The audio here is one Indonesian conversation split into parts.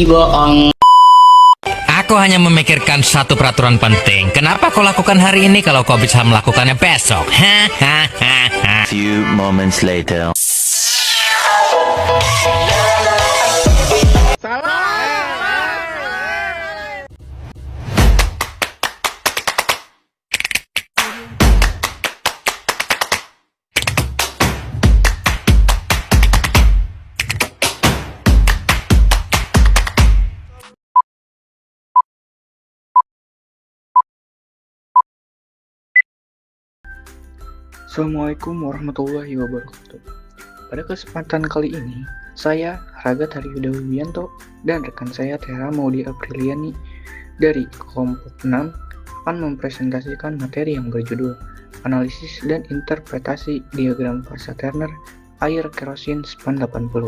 bohong. Aku hanya memikirkan satu peraturan penting. Kenapa kau lakukan hari ini kalau kau bisa melakukannya besok? Few moments later. Assalamualaikum warahmatullahi wabarakatuh. Pada kesempatan kali ini, saya Ragat Haryuda Wibianto dan rekan saya Tera Maudi Apriliani dari kelompok 6 akan mempresentasikan materi yang berjudul Analisis dan Interpretasi Diagram Fasa Turner Air Kerosin SPAN 80.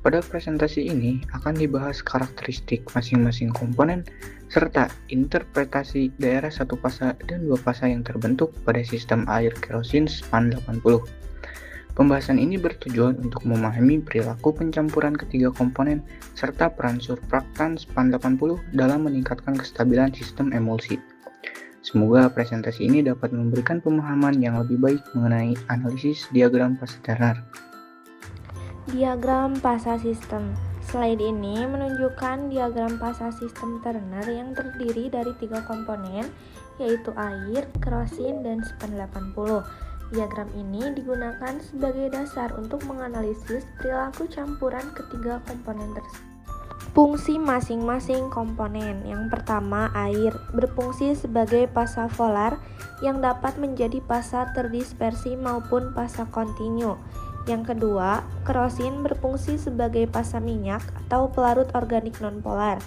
Pada presentasi ini akan dibahas karakteristik masing-masing komponen serta interpretasi daerah satu fasa dan dua fasa yang terbentuk pada sistem air kerosin SPAN 80. Pembahasan ini bertujuan untuk memahami perilaku pencampuran ketiga komponen serta peran surfaktan SPAN 80 dalam meningkatkan kestabilan sistem emulsi. Semoga presentasi ini dapat memberikan pemahaman yang lebih baik mengenai analisis diagram fasa Turner. Diagram fasa sistem. Slide ini menunjukkan diagram fasa sistem Turner yang terdiri dari tiga komponen, yaitu air, kerosin, dan SPAN 80. Diagram ini digunakan sebagai dasar untuk menganalisis perilaku campuran ketiga komponen tersebut. Fungsi masing-masing komponen. Yang pertama, air berfungsi sebagai fasa polar yang dapat menjadi fasa terdispersi maupun fasa kontinu. Yang kedua, kerosin berfungsi sebagai fasa minyak atau pelarut organik nonpolar.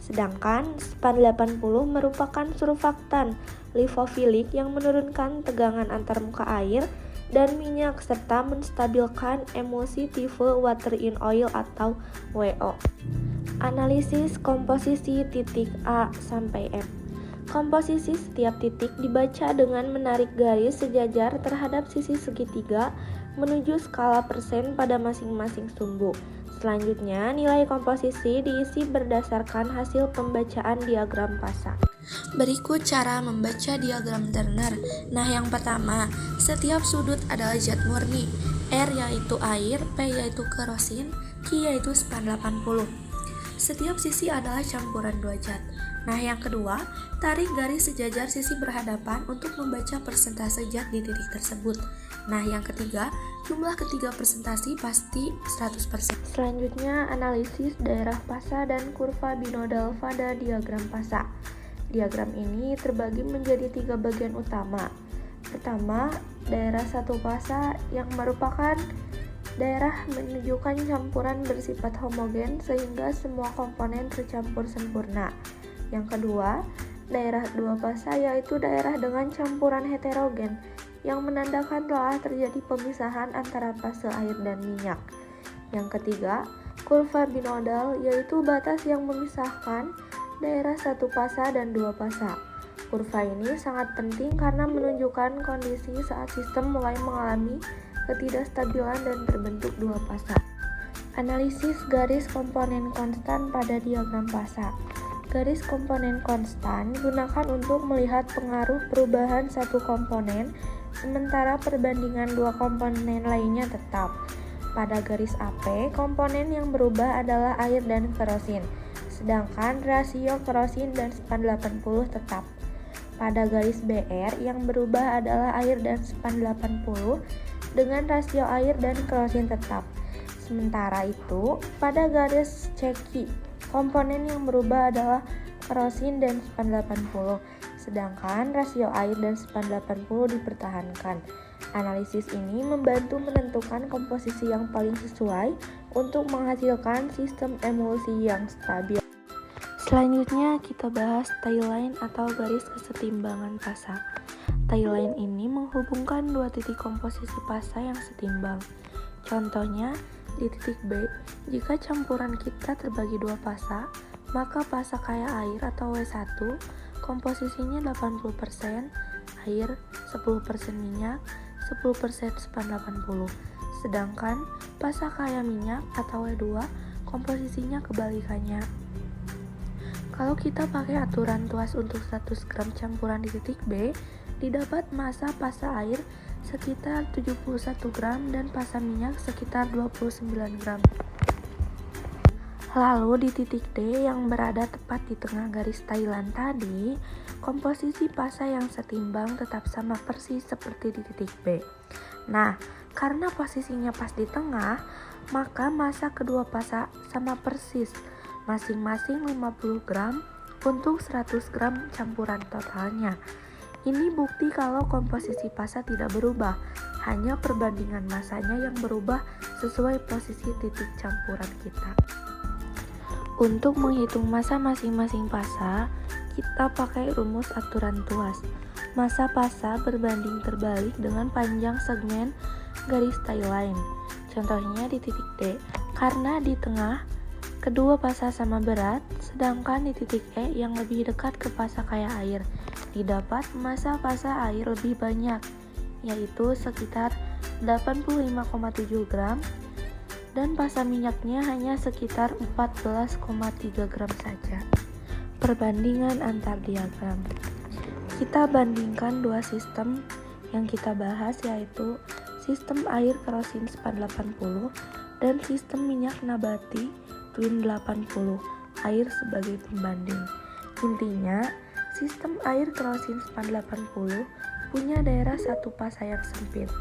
Sedangkan SPAN 80 merupakan surfaktan lipofilik yang menurunkan tegangan antar muka air dan minyak serta menstabilkan emulsi tipe water in oil atau WO. Analisis komposisi titik A sampai F. Komposisi setiap titik dibaca dengan menarik garis sejajar terhadap sisi segitiga menuju skala persen pada masing-masing sumbu. Selanjutnya, nilai komposisi diisi berdasarkan hasil pembacaan diagram fasa. Berikut cara membaca diagram Turner. Nah, yang pertama, setiap sudut adalah zat murni. R yaitu air, P yaitu kerosin, Q yaitu SPAN 80. Setiap sisi adalah campuran dua zat. Nah, yang kedua, tarik garis sejajar sisi berhadapan untuk membaca persentase zat di titik tersebut. Nah, yang ketiga, jumlah ketiga presentasi pasti 100%. Selanjutnya, analisis daerah fasa dan kurva binodal pada diagram fasa. Diagram ini terbagi menjadi tiga bagian utama. Pertama, daerah satu fasa yang merupakan daerah menunjukkan campuran bersifat homogen sehingga semua komponen tercampur sempurna. Yang kedua, daerah dua fasa yaitu daerah dengan campuran heterogen yang menandakan telah terjadi pemisahan antara fase air dan minyak. Yang ketiga, kurva binodal yaitu batas yang memisahkan daerah satu fasa dan dua fasa. Kurva ini sangat penting karena menunjukkan kondisi saat sistem mulai mengalami ketidakstabilan dan terbentuk dua fasa. Analisis garis komponen konstan pada diagram fasa. Garis komponen konstan digunakan untuk melihat pengaruh perubahan satu komponen, sementara perbandingan dua komponen lainnya tetap. Pada garis AP, komponen yang berubah adalah air dan kerosin, sedangkan rasio kerosin dan SPAN 80 tetap. Pada garis BR, yang berubah adalah air dan SPAN 80 dengan rasio air dan kerosin tetap. Sementara itu, pada garis CQ, komponen yang berubah adalah kerosin dan SPAN 80, sedangkan rasio air dan SPAN 80 dipertahankan. Analisis ini membantu menentukan komposisi yang paling sesuai untuk menghasilkan sistem emulsi yang stabil. Selanjutnya kita bahas tie line atau garis kesetimbangan fasa. Tie line ini menghubungkan dua titik komposisi fasa yang setimbang. Contohnya, di titik B, jika campuran kita terbagi dua fasa, maka fasa kaya air atau W1 komposisinya 80% air, 10% minyak, 10% SPAN 80. Sedangkan fasa kaya minyak atau W2 komposisinya kebalikannya. Kalau kita pakai aturan tuas untuk 100 gram campuran di titik B, didapat massa pasa air sekitar 71 gram dan pasa minyak sekitar 29 gram. Lalu di titik D yang berada tepat di tengah garis Thailand tadi, komposisi pasa yang setimbang tetap sama persis seperti di titik B. Nah, karena posisinya pas di tengah, maka massa kedua pasa sama persis, masing-masing 50 gram untuk 100 gram campuran totalnya. Ini bukti kalau komposisi pasa tidak berubah, hanya perbandingan massanya yang berubah sesuai posisi titik campuran kita. Untuk menghitung massa masing-masing pasa, kita pakai rumus aturan tuas. Massa pasa berbanding terbalik dengan panjang segmen garis tie line. Contohnya di titik D, karena di tengah kedua pasa sama berat, sedangkan di titik E yang lebih dekat ke pasa kaya air, didapat massa pasa air lebih banyak, yaitu sekitar 85,7 gram, dan pasa minyaknya hanya sekitar 14,3 gram saja. Perbandingan antar diagram. Kita bandingkan dua sistem yang kita bahas, yaitu sistem air kerosin SPAN 80 dan sistem minyak nabati Twin 80, air sebagai pembanding. Intinya, sistem air kerosin SPAN 80 punya daerah satu pasa yang sempit,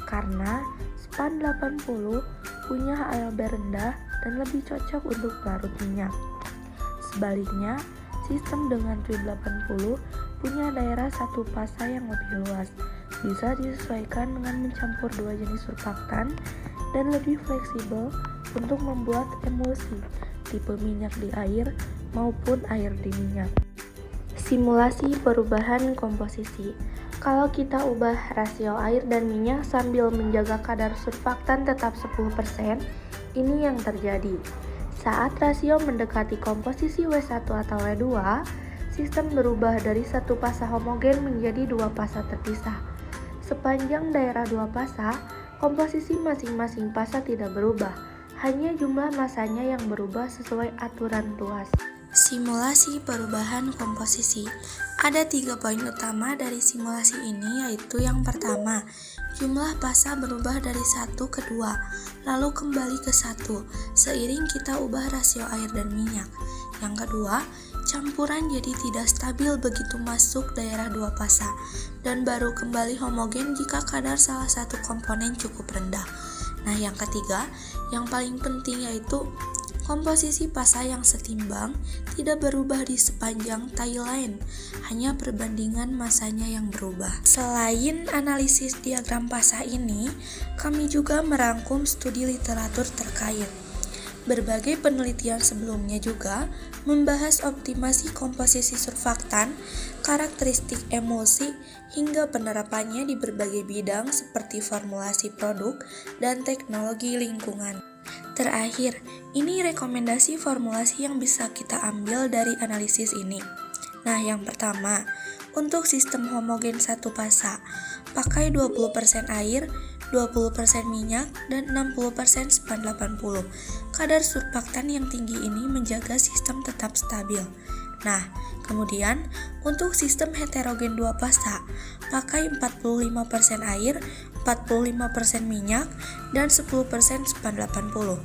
karena SPAN 80 punya HLB rendah dan lebih cocok untuk pelarut minyak. Sebaliknya, sistem dengan Twin 80 punya daerah satu pasa yang lebih luas, bisa disesuaikan dengan mencampur dua jenis surfaktan, dan lebih fleksibel untuk membuat emulsi tipe minyak di air maupun air di minyak. Simulasi perubahan komposisi. Kalau kita ubah rasio air dan minyak sambil menjaga kadar surfaktan tetap 10%, ini yang terjadi. Saat rasio mendekati komposisi W1 atau W2, sistem berubah dari satu pasa homogen menjadi dua pasa terpisah. Sepanjang daerah dua pasa, komposisi masing-masing pasa tidak berubah, hanya jumlah massanya yang berubah sesuai aturan tuas. Simulasi perubahan komposisi. Ada 3 poin utama dari simulasi ini, yaitu yang pertama, jumlah pasa berubah dari 1 ke 2, lalu kembali ke 1, seiring kita ubah rasio air dan minyak. Yang kedua, campuran jadi tidak stabil begitu masuk daerah 2 pasa, dan baru kembali homogen jika kadar salah satu komponen cukup rendah. Nah, yang ketiga, yang paling penting yaitu komposisi pasa yang setimbang tidak berubah di sepanjang tie line, hanya perbandingan massanya yang berubah. Selain analisis diagram pasa ini, kami juga merangkum studi literatur terkait. Berbagai penelitian sebelumnya juga membahas optimasi komposisi surfaktan, karakteristik emulsi, hingga penerapannya di berbagai bidang seperti formulasi produk dan teknologi lingkungan. Terakhir, ini rekomendasi formulasi yang bisa kita ambil dari analisis ini. Nah, yang pertama, untuk sistem homogen satu pasa, pakai 20% air, 20% minyak, dan 60% SPAN 80. Kadar surfaktan yang tinggi ini menjaga sistem tetap stabil. Nah, kemudian untuk sistem heterogen dua pasa, pakai 45% air, 45% minyak, dan 10% SPAN 80.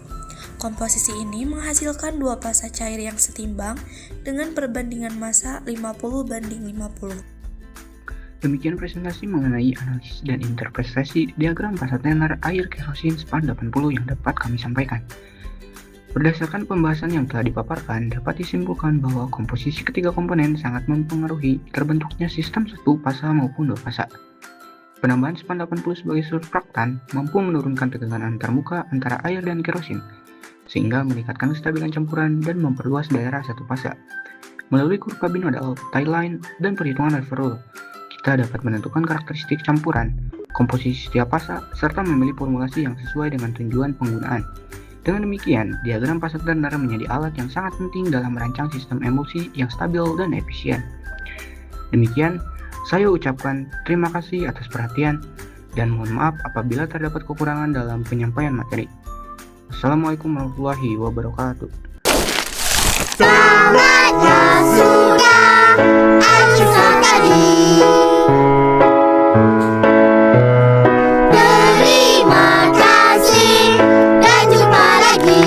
Komposisi ini menghasilkan dua pasa cair yang setimbang dengan perbandingan massa 50:50. Demikian presentasi mengenai analisis dan interpretasi diagram pasa tenar air kerosin SPAN 80 yang dapat kami sampaikan. Berdasarkan pembahasan yang telah dipaparkan, dapat disimpulkan bahwa komposisi ketiga komponen sangat mempengaruhi terbentuknya sistem satu pasa maupun dua pasa. Penambahan SPAN 80 sebagai surfaktan mampu menurunkan tegangan antarmuka antara air dan kerosin, sehingga meningkatkan kestabilan campuran dan memperluas daerah satu pasa. Melalui kurva binodal, tie line, dan perhitungan Haber rule, kita dapat menentukan karakteristik campuran, komposisi setiap pasa, serta memilih formulasi yang sesuai dengan tujuan penggunaan. Dengan demikian, diagram pasa tenar menjadi alat yang sangat penting dalam merancang sistem emulsi yang stabil dan efisien. Demikian, saya ucapkan terima kasih atas perhatian dan mohon maaf apabila terdapat kekurangan dalam penyampaian materi. Assalamualaikum warahmatullahi wabarakatuh. Salatnya sudah asal tadi. Terima kasih dan jumpa lagi.